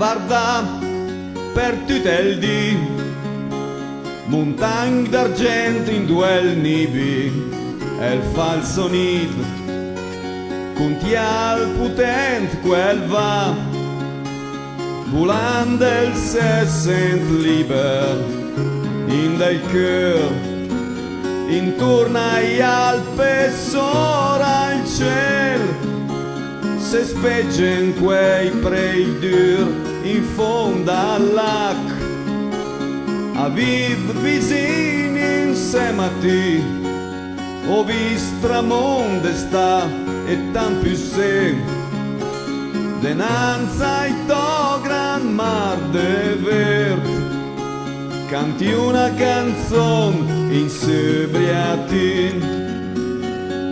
guarda per tutto il dì, montagne d'argento in duel nibi, e il falso nid, contial potente quel va, volando il se sent liber, in del cœur, intorno agli Alpi sora il cielo, se speggen quei prei dur in fondo al lac, a viv vicini insieme a te, ho visto tramonde sta e tan più se, denanza ai to gran mar de vert, canti una canzone in sobriatin,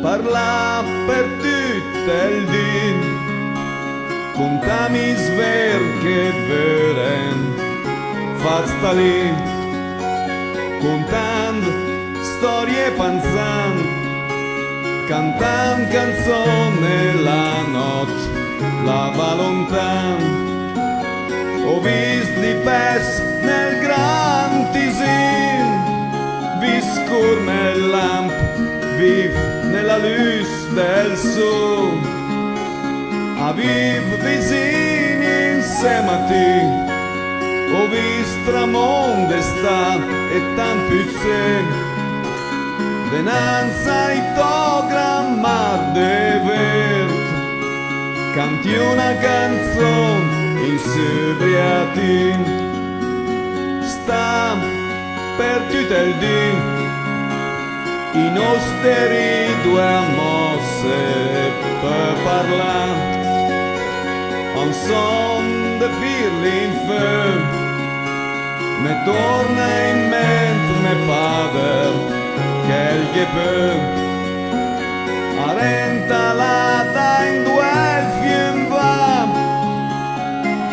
parla per tutto il din, contami sver che veren, fazta lì, contando storie panzan, cantan canzone la notte, la va lontan. Ho visto di pes nel gran tisin, viscur nel lamp, viv nella luce del sol, a viv vicini insieme a te, ho visto tramonde sta e tan più se, denanza ai to gran mar de vert, canti una canzone in sobriatin, sta per tutto il dì, i nostri due mosse per parlare, un son de firli in feu, me torna in mente me padre, che peu, arentalata in due fium va,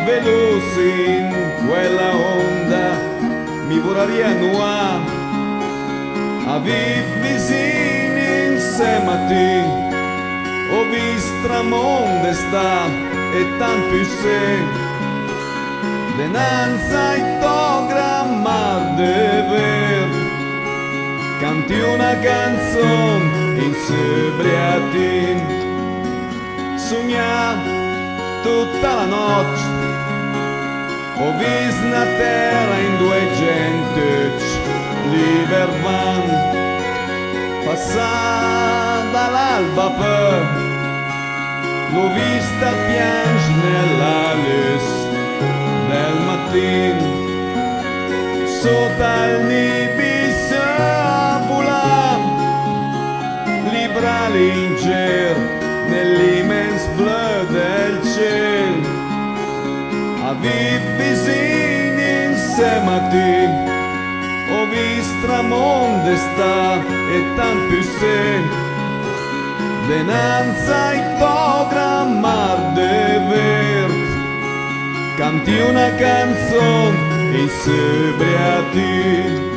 veloce in quella onda, mi vorrei nuova, a viv vicini insieme a te, ho visto tramonde sta e tan più se, denanza e to gran mar de vert, canti una canzone in sobriatin, sogna tutta la notte, ho visto una terra in due gente, liber van, passata dall'alba per, l'ho vista piangere nella luce del mattino, sotto il nibis a volare, libra linger nell'immens blu del cielo, a viv vicini insieme a te, ho visto tramonde sta e tan più se, denanza e to gran mar de vert, canti una canzone in sobriatin.